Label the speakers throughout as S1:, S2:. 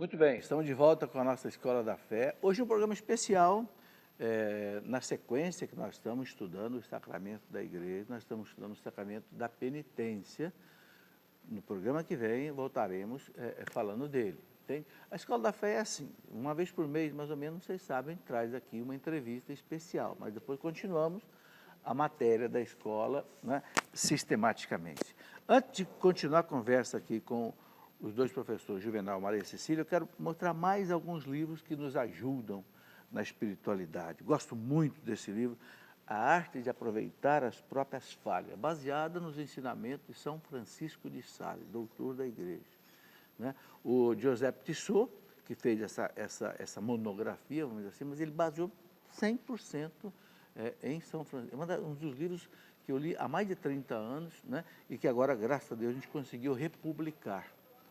S1: Muito bem, estamos de volta com a nossa Escola da Fé. Hoje um programa especial, na sequência que nós estamos estudando o sacramento da igreja, nós estamos estudando o sacramento da penitência. No programa que vem voltaremos falando dele. Entende? A Escola da Fé é assim, uma vez por mês, mais ou menos, vocês sabem, traz aqui uma entrevista especial, mas depois continuamos a matéria da escola, né, sistematicamente. Antes de continuar a conversa aqui com os dois professores, Juvenal e Maria Cecília, eu quero mostrar mais alguns livros que nos ajudam na espiritualidade. Gosto muito desse livro, A Arte de Aproveitar as Próprias Falhas, baseada nos ensinamentos de São Francisco de Sales, doutor da Igreja. Né? O Giuseppe Tissot, que fez essa monografia, vamos dizer assim, mas ele baseou 100% em São Francisco. Um dos livros que eu li há mais de 30 anos, né? E que agora, graças a Deus, a gente conseguiu republicar.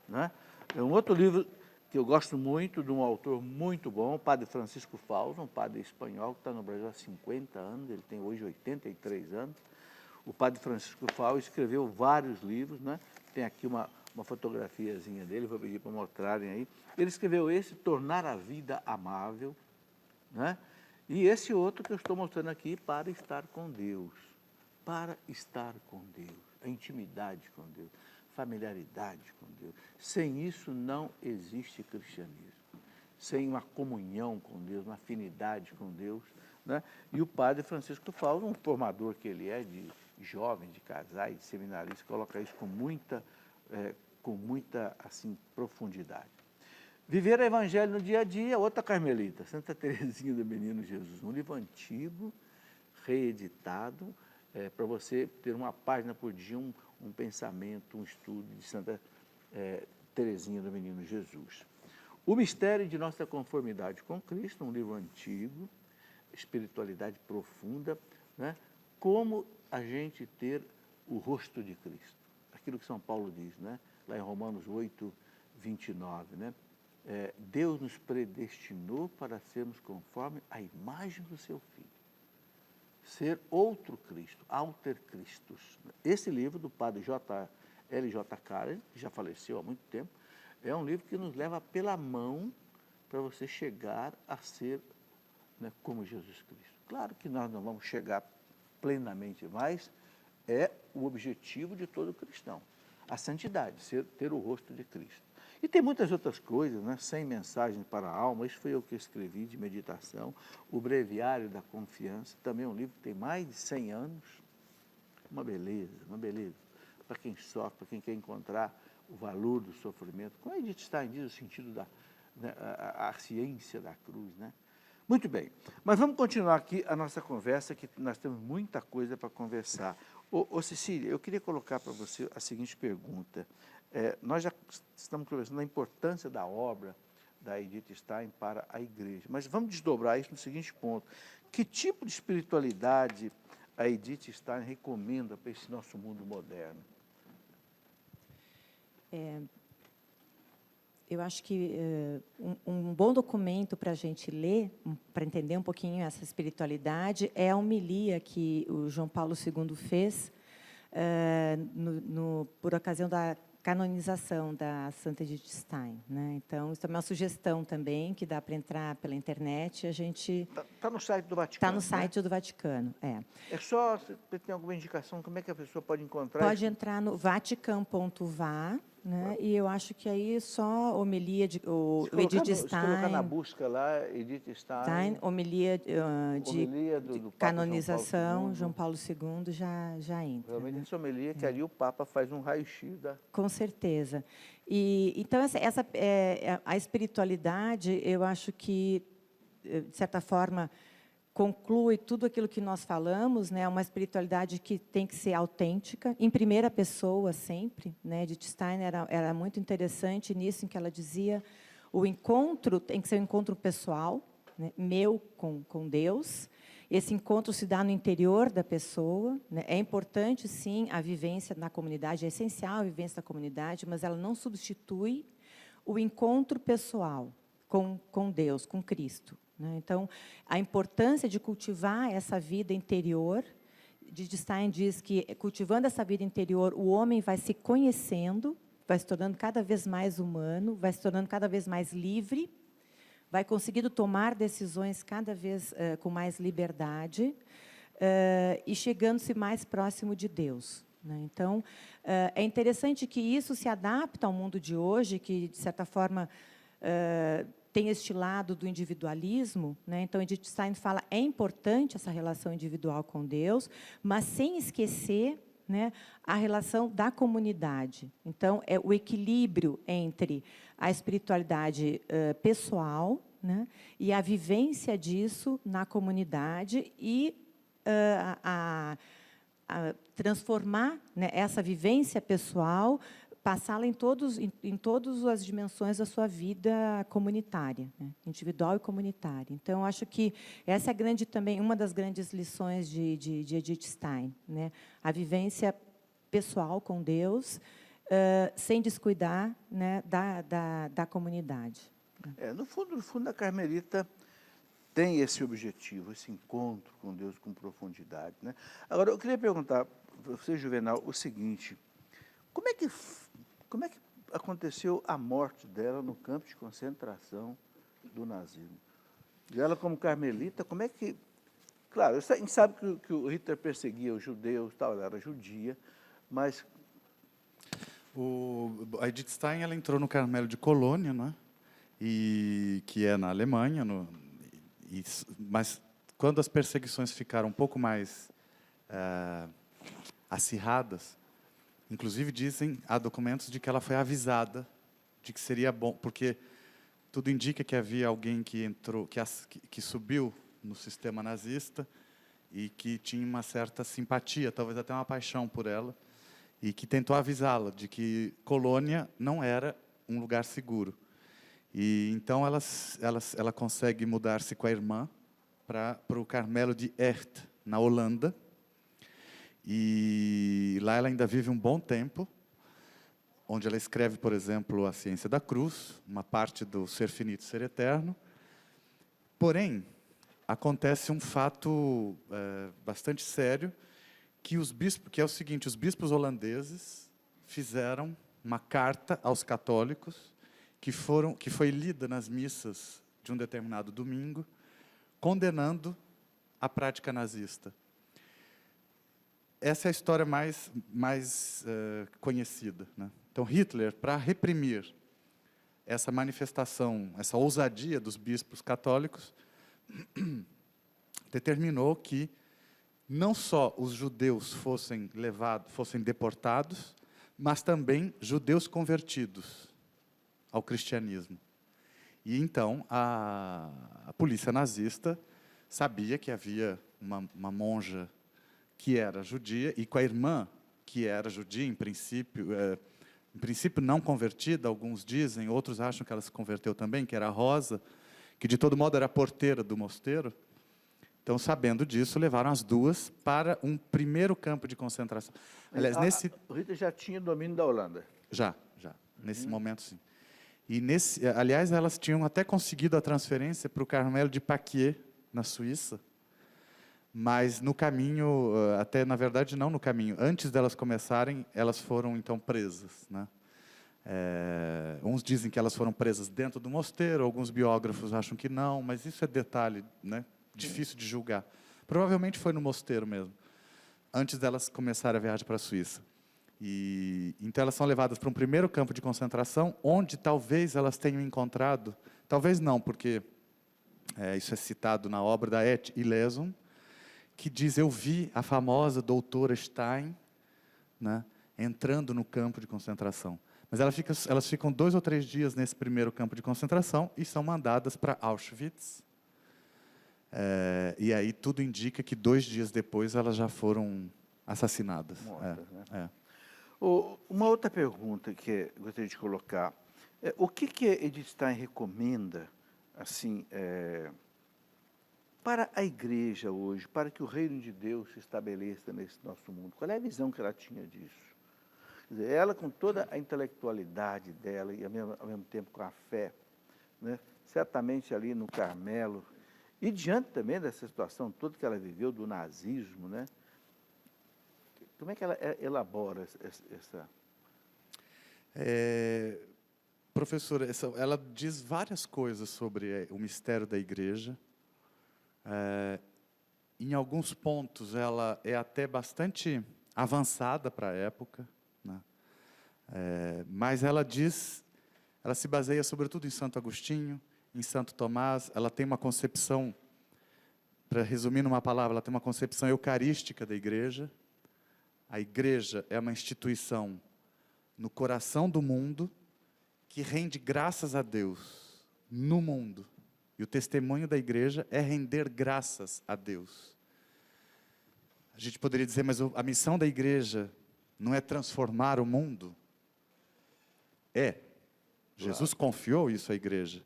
S1: Né? É um outro livro que eu gosto muito, de um autor muito bom, o padre Francisco Fausto, um padre espanhol que está no Brasil há 50 anos, ele tem hoje 83 anos. O padre Francisco Fausto escreveu vários livros, né? Tem aqui uma fotografiazinha dele, vou pedir para mostrarem aí. Ele escreveu esse, Tornar a Vida Amável, né? E esse outro que eu estou mostrando aqui, Para Estar com Deus. Para estar com Deus, a intimidade com Deus, familiaridade com Deus. Sem isso não existe cristianismo. Sem uma comunhão com Deus, uma afinidade com Deus, né? E o padre Francisco Fausto, um formador que ele é de jovens, de casais, de seminaristas, coloca isso com muita assim, profundidade. Viver o Evangelho no dia a dia, outra carmelita, Santa Teresinha do Menino Jesus, um livro antigo, reeditado, para você ter uma página por dia, um pensamento, um estudo de Santa Teresinha do Menino Jesus. O Mistério de Nossa Conformidade com Cristo, um livro antigo, espiritualidade profunda, né? Como a gente ter o rosto de Cristo. Aquilo que São Paulo diz, né? Lá em Romanos 8, 29, né? Deus nos predestinou para sermos conforme a imagem do seu Filho. Ser outro Cristo, alter Christus. Esse livro do padre L.J. Karen, que já faleceu há muito tempo, é um livro que nos leva pela mão para você chegar a ser, né, como Jesus Cristo. Claro que nós não vamos chegar plenamente, mas é o objetivo de todo cristão. A santidade, ter o rosto de Cristo. E tem muitas outras coisas, né? 100 mensagens para a alma, isso foi eu que escrevi de meditação. O Breviário da Confiança, também é um livro que tem mais de 100 anos. Uma beleza, uma beleza. Para quem sofre, para quem quer encontrar o valor do sofrimento. Como a Edith Stein diz, o sentido a ciência da cruz, né? Muito bem, mas vamos continuar aqui a nossa conversa, que nós temos muita coisa para conversar. Ô Cecília, eu queria colocar para você a seguinte pergunta. Nós já estamos conversando da importância da obra da Edith Stein para a igreja, mas vamos desdobrar isso no seguinte ponto. Que tipo de espiritualidade a Edith Stein recomenda para esse nosso mundo moderno?
S2: Eu acho que um bom documento para a gente ler, para entender um pouquinho essa espiritualidade, é a homilia que o João Paulo II fez por ocasião da canonização da Santa Edith Stein, né? Então, isso é uma sugestão também, que dá para entrar pela internet. A gente...
S1: Está no site do Vaticano.
S2: Está no site, né? Do Vaticano,
S1: É só, você tem alguma indicação, como é que a pessoa pode encontrar?
S2: Pode entrar no vatican.va, né? E eu acho que aí só homilia de o Edith Stein. Se
S1: colocar na busca lá, Edith Stein,
S2: homilia de
S1: do
S2: canonização, João Paulo II já entra.
S1: Realmente,
S2: né?
S1: essa homilia que ali o Papa faz um raio-x da...
S2: Com certeza. Então, a espiritualidade, eu acho que, de certa forma, conclui tudo aquilo que nós falamos, né? Uma espiritualidade que tem que ser autêntica, em primeira pessoa sempre, né? Edith Stein era muito interessante nisso, em que ela dizia, o encontro tem que ser um encontro pessoal, né? Meu com Deus. Esse encontro se dá no interior da pessoa, né? É importante, sim, a vivência na comunidade, é essencial a vivência da comunidade, mas ela não substitui o encontro pessoal com Deus, com Cristo. Então, a importância de cultivar essa vida interior, Edith Stein diz que, cultivando essa vida interior, o homem vai se conhecendo, vai se tornando cada vez mais humano, vai se tornando cada vez mais livre, vai conseguindo tomar decisões cada vez com mais liberdade e chegando-se mais próximo de Deus, né? Então, é interessante que isso se adapta ao mundo de hoje, que, de certa forma, tem este lado do individualismo, né? Então, Edith Stein fala, é importante essa relação individual com Deus, mas sem esquecer, né, a relação da comunidade. Então, é o equilíbrio entre a espiritualidade pessoal, né, e a vivência disso na comunidade e a transformar, né, essa vivência pessoal, passá-la em todas as dimensões da sua vida comunitária, né, individual e comunitária. Então, acho que essa é também uma das grandes lições de Edith Stein, né, a vivência pessoal com Deus, sem descuidar, né, da comunidade.
S1: No fundo, a Carmelita tem esse objetivo, esse encontro com Deus com profundidade, né? Agora, eu queria perguntar para você, Juvenal, o seguinte: como é que aconteceu a morte dela no campo de concentração do nazismo? E ela, como carmelita, como é que... Claro, a gente sabe que o Hitler perseguia os judeus, tal, ela era judia, mas...
S3: A Edith Stein, ela entrou no Carmelo de Colônia, né? Que é na Alemanha, mas quando as perseguições ficaram um pouco mais acirradas, inclusive há documentos de que ela foi avisada de que seria bom, porque tudo indica que havia alguém que entrou, que subiu no sistema nazista e que tinha uma certa simpatia, talvez até uma paixão por ela, e que tentou avisá-la de que Colônia não era um lugar seguro. E então ela consegue mudar-se com a irmã para o Carmelo de Echt, na Holanda. E lá ela ainda vive um bom tempo, onde ela escreve, por exemplo, A Ciência da Cruz, uma parte do Ser Finito, Ser Eterno. Porém, acontece um fato bastante sério, que é o seguinte: os bispos holandeses fizeram uma carta aos católicos, que foi lida nas missas de um determinado domingo, condenando a prática nazista. Essa é a história mais conhecida, né? Então, Hitler, para reprimir essa manifestação, essa ousadia dos bispos católicos, determinou que não só os judeus fossem deportados, mas também judeus convertidos ao cristianismo. E então a polícia nazista sabia que havia uma monja que era judia, e com a irmã, que era judia, em princípio não convertida, alguns dizem, outros acham que ela se converteu também, que era a Rosa, que de todo modo era a porteira do mosteiro. Então, sabendo disso, levaram as duas para um primeiro campo de concentração. Aliás,
S1: O Hitler já tinha domínio da Holanda?
S3: Já. Nesse momento, sim. E, aliás, elas tinham até conseguido a transferência para o Carmelo de Paquier, na Suíça, mas no caminho, na verdade, não no caminho, antes delas começarem, elas foram, então, presas, né? Uns dizem que elas foram presas dentro do mosteiro, alguns biógrafos acham que não, mas isso é detalhe, né? Difícil de julgar. Provavelmente foi no mosteiro mesmo, antes delas começarem a viagem para a Suíça. Então elas são levadas para um primeiro campo de concentração, onde talvez elas tenham encontrado, talvez não, porque isso é citado na obra da Et Ilesum, que diz: eu vi a famosa doutora Stein, né, entrando no campo de concentração. Mas elas ficam 2 ou 3 dias nesse primeiro campo de concentração e são mandadas para Auschwitz. E aí tudo indica que 2 dias depois elas já foram assassinadas.
S1: Mortas, né? Uma outra pergunta que eu gostaria de colocar: o que Edith Stein recomenda, assim, para a igreja hoje, para que o reino de Deus se estabeleça nesse nosso mundo? Qual é a visão que ela tinha disso? Quer dizer, ela, com toda a intelectualidade dela e ao mesmo tempo com a fé, né, certamente ali no Carmelo, e diante também dessa situação toda que ela viveu do nazismo, né, como é que ela elabora essa...
S3: Professora, ela diz várias coisas sobre o mistério da igreja. Em alguns pontos, ela é até bastante avançada para a época, né? Mas ela se baseia sobretudo em Santo Agostinho, em Santo Tomás. Ela tem uma concepção, para resumir numa palavra, ela tem uma concepção eucarística da igreja. A igreja é uma instituição no coração do mundo, que rende graças a Deus no mundo. E o testemunho da igreja é render graças a Deus. A gente poderia dizer, mas a missão da igreja não é transformar o mundo? Jesus confiou isso à igreja.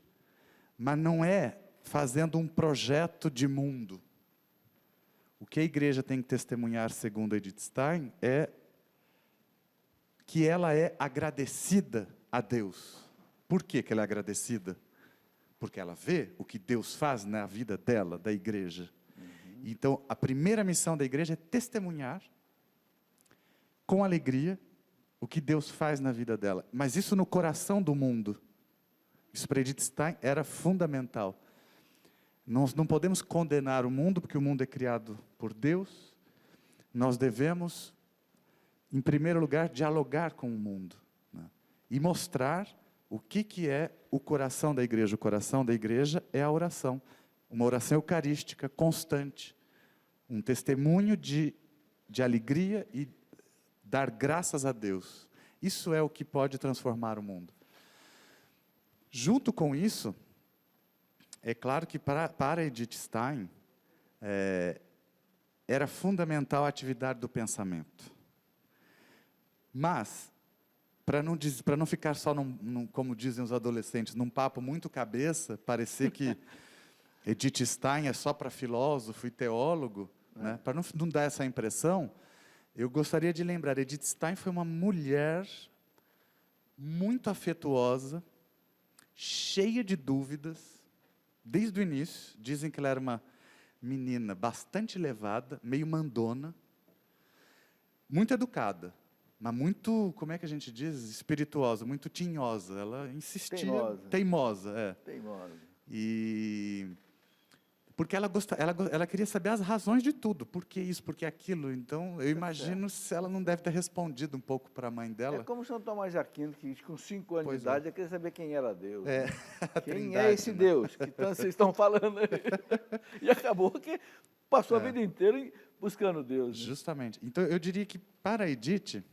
S3: Mas não é fazendo um projeto de mundo. O que a igreja tem que testemunhar, segundo Edith Stein, é que ela é agradecida a Deus. Por que ela é agradecida? Porque ela vê o que Deus faz na vida dela, da igreja. Então, a primeira missão da igreja é testemunhar com alegria o que Deus faz na vida dela. Mas isso no coração do mundo. Isso para Edith Stein era fundamental. Nós não podemos condenar o mundo, porque o mundo é criado por Deus. Nós devemos, em primeiro lugar, dialogar com o mundo, né? E mostrar o que é o coração da igreja. O coração da igreja é a oração. Uma oração eucarística, constante. Um testemunho de alegria e dar graças a Deus. Isso é o que pode transformar o mundo. Junto com isso, é claro que para Edith Stein, era fundamental a atividade do pensamento. Mas, para não ficar só, como dizem os adolescentes, num papo muito cabeça, parecer que Edith Stein é só para filósofo e teólogo, né? Para não dar essa impressão, eu gostaria de lembrar, Edith Stein foi uma mulher muito afetuosa, cheia de dúvidas, desde o início. Dizem que ela era uma menina bastante elevada, meio mandona, muito educada, mas muito, como é que a gente diz, espirituosa, muito tinhosa. Ela insistia, teimosa. E porque ela queria saber as razões de tudo, por que isso, por que aquilo. Então, eu imagino se ela não deve ter respondido um pouco para a mãe dela.
S1: É como São Tomás de Aquino, que com 5 anos de idade, queria saber quem era Deus. Quem
S3: Trindade,
S1: é esse Deus que vocês estão falando aí? E acabou que passou a vida inteira buscando Deus. Né?
S3: Justamente. Então, eu diria que para a Edith,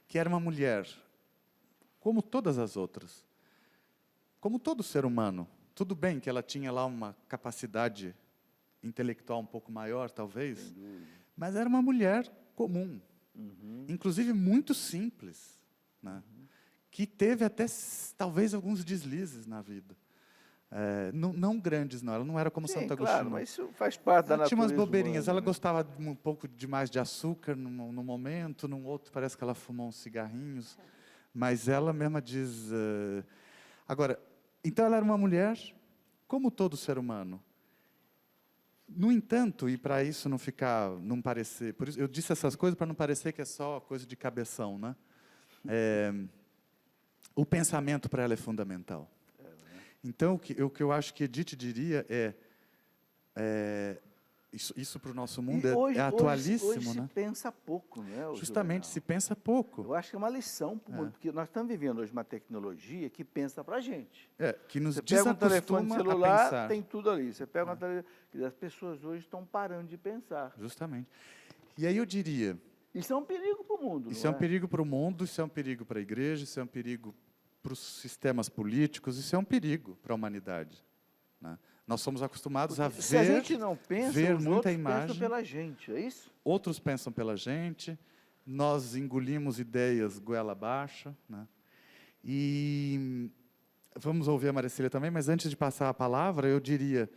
S3: que era uma mulher, como todas as outras, como todo ser humano. Tudo bem que ela tinha lá uma capacidade intelectual um pouco maior, talvez, mas era uma mulher comum, inclusive muito simples, né? Que teve até, talvez, alguns deslizes na vida. Não grandes, não. Ela não era como Santo Agostinho.
S1: Claro, mas isso faz parte da natureza.
S3: Tinha umas bobeirinhas.
S1: Humana,
S3: ela gostava um pouco demais de açúcar num momento, num outro parece que ela fumou uns cigarrinhos, mas ela mesma diz... Agora, então ela era uma mulher, como todo ser humano. No entanto, e para isso não parecer... Por isso, eu disse essas coisas para não parecer que é só coisa de cabeção, né? O pensamento para ela é fundamental. Então, o que eu acho que Edith diria isso para o nosso mundo é atualíssimo.
S1: Hoje
S3: né?
S1: se pensa pouco, né?
S3: Justamente, se pensa pouco.
S1: Eu acho que é uma lição para o mundo, porque nós estamos vivendo hoje uma tecnologia que pensa para a gente.
S3: Que nos
S1: Você pega um telefone celular,
S3: a pensar.
S1: tem tudo ali. Você pega uma televisão, as pessoas hoje estão parando de pensar.
S3: Justamente. E aí eu diria...
S1: Isso é um perigo para o mundo.
S3: Isso é um perigo para o mundo, isso é um perigo para a igreja, isso é um perigo para os sistemas políticos, isso é um perigo para a humanidade. Né? Nós somos acostumados
S1: porque se a gente não pensa,
S3: ver
S1: os
S3: muita
S1: outros
S3: imagem.
S1: Pensam pela gente, é isso?
S3: Outros pensam pela gente, nós engolimos ideias goela abaixo. Né? E vamos ouvir a Maricília também, mas antes de passar a palavra, eu diria,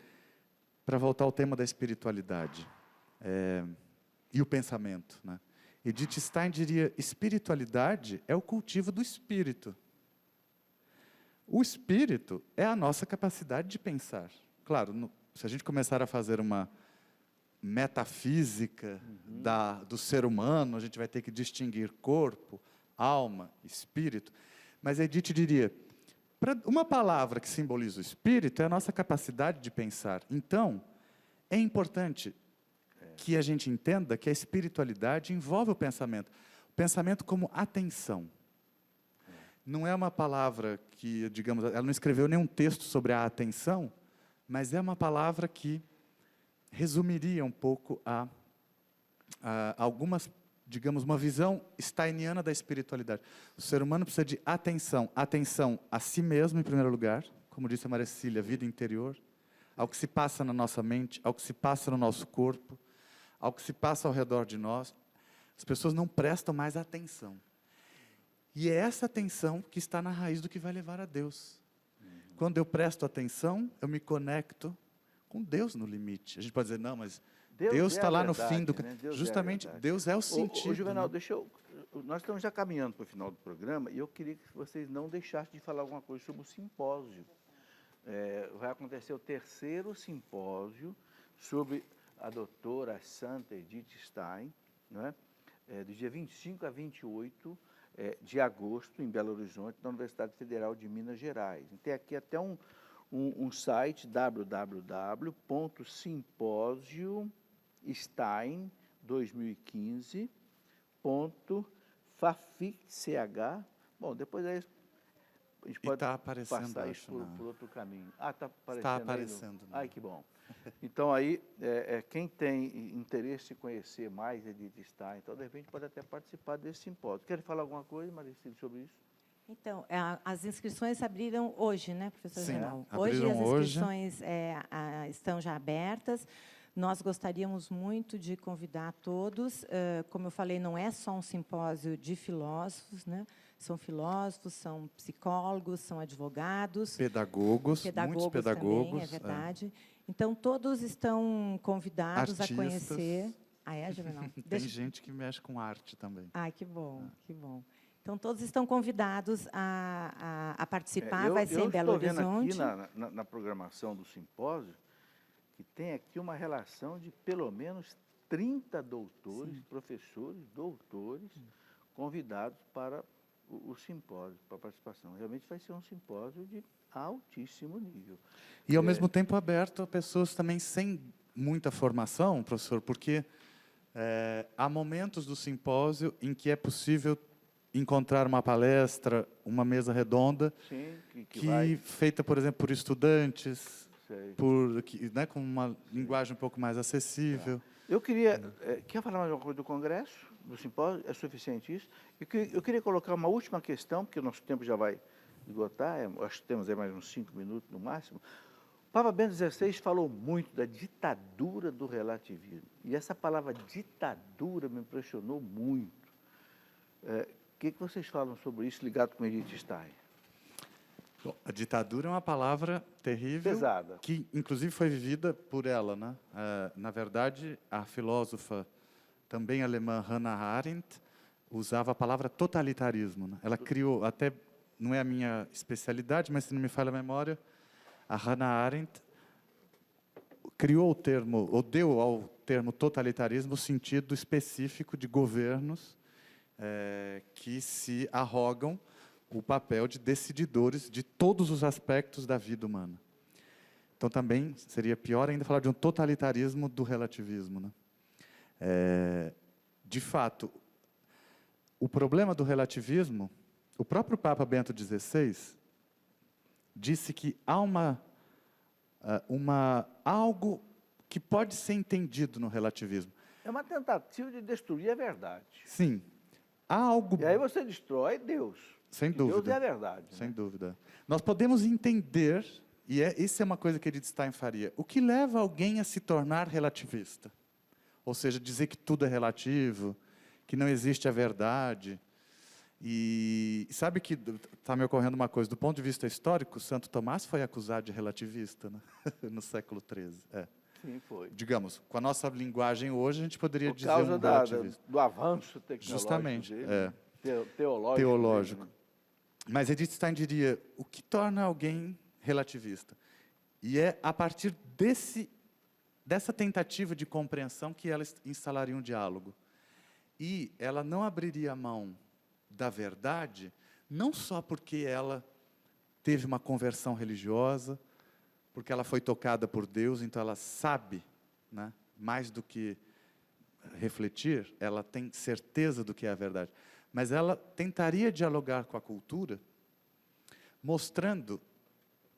S3: para voltar ao tema da espiritualidade e o pensamento. Né? Edith Stein diria, espiritualidade é o cultivo do espírito. O espírito é a nossa capacidade de pensar. Claro, se a gente começar a fazer uma metafísica do ser humano, a gente vai ter que distinguir corpo, alma, espírito, mas Edith diria, uma palavra que simboliza o espírito é a nossa capacidade de pensar. Então, é importante que a gente entenda que a espiritualidade envolve o pensamento como atenção. Não é uma palavra que, digamos, ela não escreveu nenhum texto sobre a atenção, mas é uma palavra que resumiria um pouco a algumas, digamos, uma visão steiniana da espiritualidade. O ser humano precisa de atenção a si mesmo, em primeiro lugar, como disse a Maria Cecília, vida interior, ao que se passa na nossa mente, ao que se passa no nosso corpo, ao que se passa ao redor de nós. As pessoas não prestam mais atenção. E é essa atenção que está na raiz do que vai levar a Deus. Quando eu presto atenção, eu me conecto com Deus no limite. A gente pode dizer, não, mas Deus está lá no fim do...
S1: Né?
S3: Justamente, Deus é o sentido.
S1: Juvenal,
S3: né?
S1: nós estamos já caminhando para o final do programa e eu queria que vocês não deixassem de falar alguma coisa sobre o simpósio. Vai acontecer o 3º simpósio sobre a doutora Santa Edith Stein, não é? Do dia 25 a 28 de agosto, em Belo Horizonte, na Universidade Federal de Minas Gerais. Tem aqui até um site, www.simposium2015.fafic.ch. Bom, depois aí a gente pode passar isso por outro caminho. Está aparecendo.
S3: Está aparecendo.
S1: Ai, que bom. Então, aí, quem tem interesse em conhecer mais Edith Stein, então, de repente, pode até participar desse simpósio. Quer falar alguma coisa, Maricílio, sobre isso?
S2: Então, as inscrições abriram hoje, né, professor
S3: Sim,
S2: Renan? Hoje as
S3: hoje.
S2: inscrições estão já abertas. Nós gostaríamos muito de convidar todos. Como eu falei, não é só um simpósio de filósofos, né? São filósofos, são psicólogos, são advogados.
S3: Muitos pedagogos.
S2: Também, é verdade. Então, todos estão convidados
S3: Artistas.
S2: a conhecer. Ah, é, Juvenal?
S3: Tem gente que mexe com arte também.
S2: Ai, que bom, que bom. Então, todos estão convidados a participar, vai ser em Belo Horizonte.
S1: Eu estou vendo aqui na programação do simpósio que tem aqui uma relação de pelo menos 30 doutores, professores, doutores, convidados para o simpósio, para a participação. Realmente vai ser um simpósio de altíssimo nível.
S3: E, ao mesmo tempo, aberto a pessoas também sem muita formação, professor, porque há momentos do simpósio em que é possível encontrar uma palestra, uma mesa redonda,
S1: sim, que
S3: feita, por exemplo, por estudantes,
S1: sei.
S3: Com uma linguagem um pouco mais acessível.
S1: Eu queria... quer falar mais uma coisa do congresso, do simpósio? É suficiente isso? Eu queria colocar uma última questão, porque o nosso tempo já vai esgotar, acho que temos aí mais uns 5 minutos no máximo. O Papa Bento XVI falou muito da ditadura do relativismo. E essa palavra ditadura me impressionou muito. O que vocês falam sobre isso ligado com Edith Stein?
S3: Bom, a ditadura é uma palavra terrível,
S1: pesada,
S3: que inclusive foi vivida por ela, né? Na verdade, a filósofa também alemã Hannah Arendt usava a palavra totalitarismo, né? Ela criou, até não é a minha especialidade, mas se não me falha a memória, a Hannah Arendt criou o termo, ou deu ao termo totalitarismo o sentido específico de governos que se arrogam o papel de decididores de todos os aspectos da vida humana. Então, também seria pior ainda falar de um totalitarismo do relativismo, né? De fato, o problema do relativismo, o próprio Papa Bento XVI disse que há algo que pode ser entendido no relativismo.
S1: É uma tentativa de destruir a verdade.
S3: Sim. Há algo...
S1: E aí você destrói Deus.
S3: Sem dúvida.
S1: Deus é a verdade.
S3: Sem
S1: né?
S3: dúvida. Nós podemos entender, e isso é uma coisa que Edith Stein faria, o que leva alguém a se tornar relativista? Ou seja, dizer que tudo é relativo, que não existe a verdade. E sabe que está me ocorrendo uma coisa, do ponto de vista histórico, Santo Tomás foi acusado de relativista, né? No século XIII.
S1: Sim, foi.
S3: Digamos, com a nossa linguagem hoje, a gente poderia dizer
S1: Por causa
S3: relativista.
S1: do avanço tecnológico
S3: Justamente,
S1: dele, teológico.
S3: Teológico.
S1: Dele, né?
S3: Mas Edith Stein diria, o que torna alguém relativista? E é a partir dessa tentativa de compreensão que ela instalaria um diálogo. E ela não abriria mão da verdade, não só porque ela teve uma conversão religiosa, porque ela foi tocada por Deus, então ela sabe, né, mais do que refletir, ela tem certeza do que é a verdade. Mas ela tentaria dialogar com a cultura, mostrando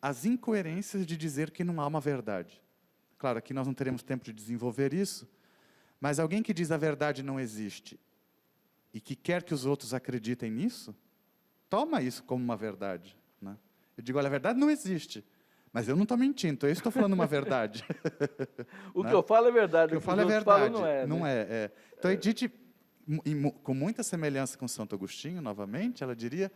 S3: as incoerências de dizer que não há uma verdade. Claro, aqui nós não teremos tempo de desenvolver isso, mas alguém que diz a verdade não existe e que quer que os outros acreditem nisso, toma isso como uma verdade, né? Eu digo, olha, a verdade não existe, mas eu não estou mentindo, então eu estou falando uma verdade.
S1: O
S3: né?
S1: que eu falo é verdade,
S3: O que eu
S1: os
S3: falo é
S1: outros
S3: verdade,
S1: falam não é.
S3: não
S1: né?
S3: é. Então, Edith, com muita semelhança com Santo Agostinho, novamente, ela diria,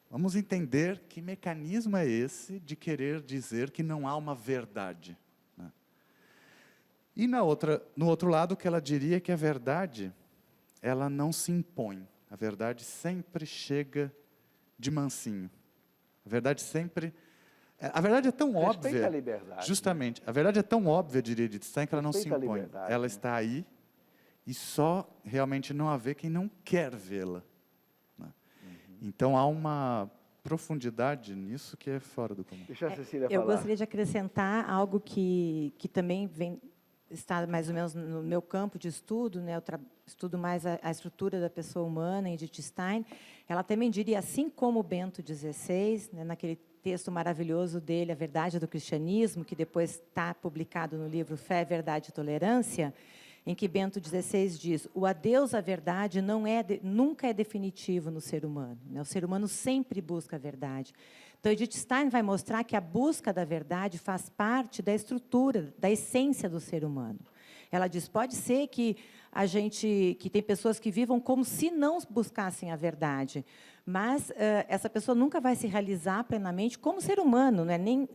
S3: vamos entender que mecanismo é esse de querer dizer que não há uma verdade. Né? E no outro lado, o que ela diria é que a verdade, ela não se impõe. A verdade sempre chega de mansinho. A verdade sempre... A verdade é tão
S1: Respeita
S3: óbvia...
S1: a liberdade.
S3: Justamente. A verdade é tão óbvia, diria Edith Stein, que ela não se
S1: Respeita a
S3: impõe.
S1: liberdade,
S3: Ela
S1: né?
S3: está aí e só realmente não a vê quem não quer vê-la. Né? Então, há uma profundidade nisso que é fora do comum.
S1: Deixa a Cecília
S2: Eu
S1: falar.
S2: gostaria de acrescentar algo que também está mais ou menos no meu campo de estudo, né? Eu estudo mais a estrutura da pessoa humana, em Edith Stein. Ela também diria, assim como Bento XVI, né, naquele texto maravilhoso dele, A Verdade do Cristianismo, que depois está publicado no livro Fé, Verdade e Tolerância, em que Bento XVI diz, o adeus à verdade nunca é definitivo no ser humano. Né? O ser humano sempre busca a verdade. Então, Edith Stein vai mostrar que a busca da verdade faz parte da estrutura, da essência do ser humano. Ela diz, pode ser que que tem pessoas que vivam como se não buscassem a verdade, mas essa pessoa nunca vai se realizar plenamente como ser humano, não é nem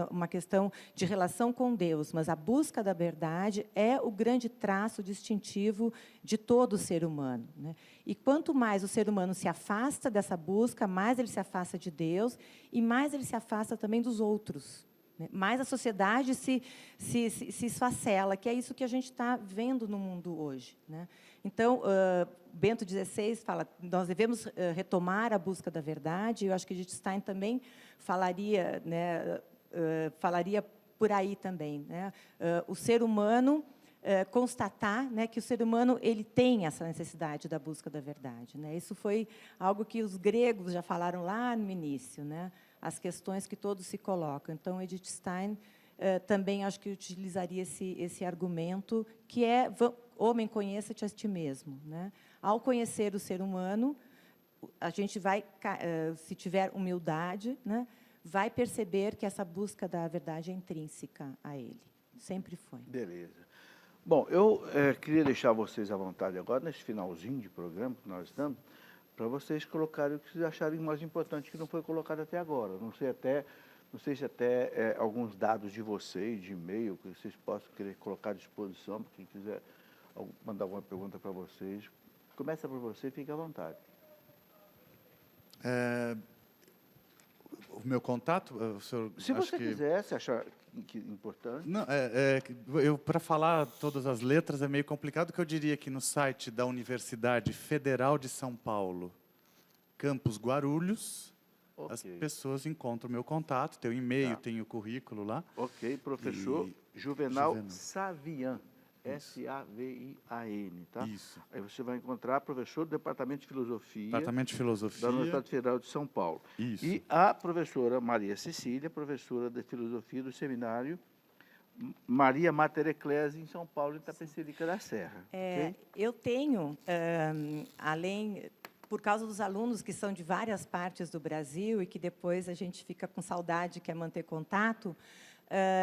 S2: uma questão de relação com Deus, mas a busca da verdade é o grande traço distintivo de todo ser humano. Né? E quanto mais o ser humano se afasta dessa busca, mais ele se afasta de Deus e mais ele se afasta também dos outros. Mais a sociedade se esfacela, que é isso que a gente está vendo no mundo hoje. Né? Então, Bento XVI fala, nós devemos retomar a busca da verdade, eu acho que Edith Stein também falaria, né, falaria por aí também. Né? O ser humano, constatar, né, que o ser humano ele tem essa necessidade da busca da verdade. Né? Isso foi algo que os gregos já falaram lá no início, né? As questões que todos se colocam. Então, Edith Stein também acho que utilizaria esse argumento, que é, homem, conheça-te a ti mesmo. Né? Ao conhecer o ser humano, a gente vai, se tiver humildade, né, vai perceber que essa busca da verdade é intrínseca a ele. Sempre foi.
S1: Beleza. Bom, eu queria deixar vocês à vontade agora, nesse finalzinho de programa que nós estamos, para vocês colocarem o que vocês acharem mais importante que não foi colocado até agora. Não sei se até alguns dados de vocês, de e-mail, que vocês possam querer colocar à disposição, para quem quiser mandar alguma pergunta para vocês. Começa por você, fique à vontade.
S3: O meu contato, o senhor...
S1: Se você quiser, se achar importante.
S3: Não, para falar todas as letras é meio complicado, que eu diria que no site da Universidade Federal de São Paulo, Campus Guarulhos,
S1: Okay.
S3: As pessoas encontram o meu contato, tem o e-mail, tem o currículo lá.
S1: Ok, professor Juvenal Savian, S-A-V-I-A-N, tá?
S3: Isso.
S1: Aí você vai encontrar professor do Departamento de Filosofia,
S3: Departamento de Filosofia.
S1: da Universidade Federal de São Paulo.
S3: Isso.
S1: E a professora Maria Cecília, professora de Filosofia do Seminário Maria Mater Ecclesiae, em São Paulo, em Itapecerica da Serra. Okay?
S2: Eu tenho, além... Por causa dos alunos que são de várias partes do Brasil e que depois a gente fica com saudade, quer manter contato,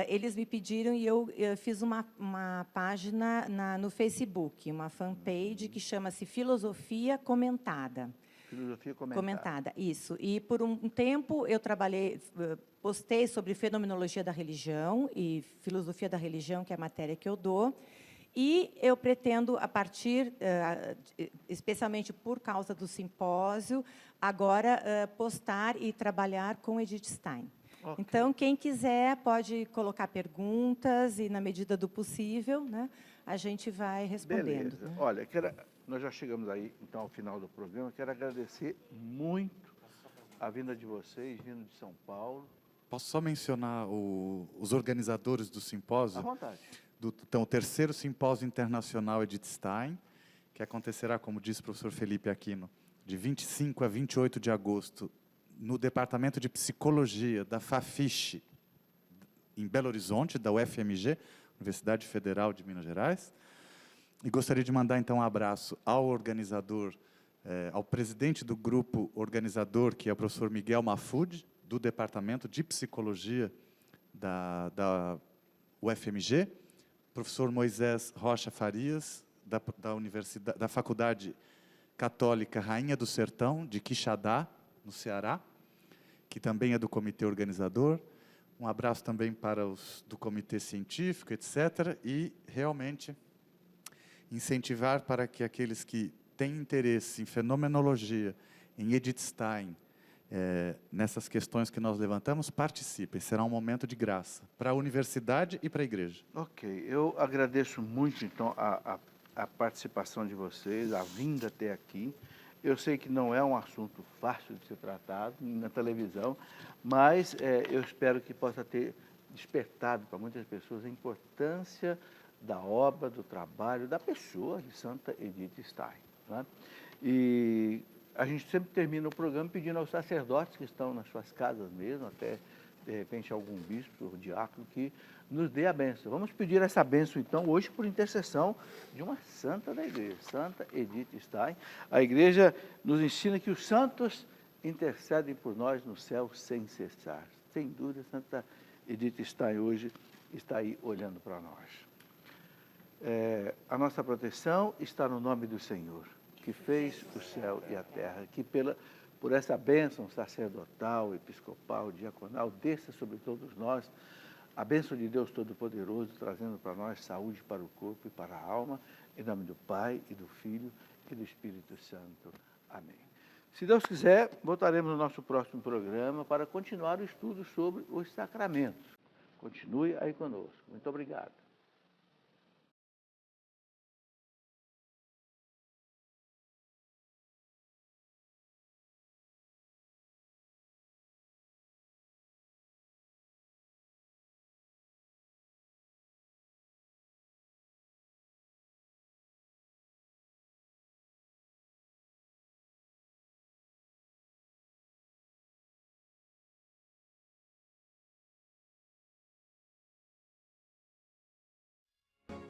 S2: eles me pediram e eu fiz uma página no Facebook, uma fanpage que chama-se Filosofia Comentada.
S1: Filosofia Comentada.
S2: Isso. E, por um tempo, eu postei sobre fenomenologia da religião e filosofia da religião, que é a matéria que eu dou. E eu pretendo, a partir, especialmente por causa do simpósio, agora postar e trabalhar com Edith Stein. Okay. Então, quem quiser pode colocar perguntas e, na medida do possível, né, a gente vai respondendo.
S1: Beleza. Olha, nós já chegamos aí, então, ao final do programa. Quero agradecer muito a vinda de vocês, vindo de São Paulo.
S3: Posso só mencionar os organizadores do
S1: À
S3: simpósio?
S1: vontade.
S3: Então, o terceiro Simpósio Internacional Edith Stein, que acontecerá, como disse o professor Felipe Aquino, de 25 a 28 de agosto, no Departamento de Psicologia da FAFISH, em Belo Horizonte, da UFMG, Universidade Federal de Minas Gerais. E gostaria de mandar, então, um abraço ao organizador, ao presidente do grupo organizador, que é o professor Miguel Mahfoud, do Departamento de Psicologia da UFMG, professor Moisés Rocha Farias, da Faculdade Católica Rainha do Sertão, de Quixadá, no Ceará, que também é do comitê organizador. Um abraço também para os do comitê científico, etc. E, realmente, incentivar para que aqueles que têm interesse em fenomenologia, em Edith Stein, nessas questões que nós levantamos, participem. Será um momento de graça para a universidade e para a igreja.
S1: Ok, eu agradeço muito, então, a participação de vocês, a vinda até aqui. Eu sei que não é um assunto fácil de ser tratado na televisão, mas eu espero que possa ter despertado para muitas pessoas a importância da obra, do trabalho, da pessoa de Santa Edith Stein. Né? E a gente sempre termina o programa pedindo aos sacerdotes que estão nas suas casas mesmo, até, de repente, algum bispo ou diácono que nos dê a bênção. Vamos pedir essa bênção, então, hoje, por intercessão de uma santa da igreja, Santa Edith Stein. A igreja nos ensina que os santos intercedem por nós no céu sem cessar. Sem dúvida, Santa Edith Stein hoje está aí olhando para nós. A nossa proteção está no nome do Senhor, que fez o céu e a terra, que por essa bênção sacerdotal, episcopal, diaconal, desça sobre todos nós a bênção de Deus Todo-Poderoso, trazendo para nós saúde para o corpo e para a alma, em nome do Pai e do Filho e do Espírito Santo. Amém. Se Deus quiser, voltaremos no nosso próximo programa para continuar o estudo sobre os sacramentos. Continue aí conosco. Muito obrigado.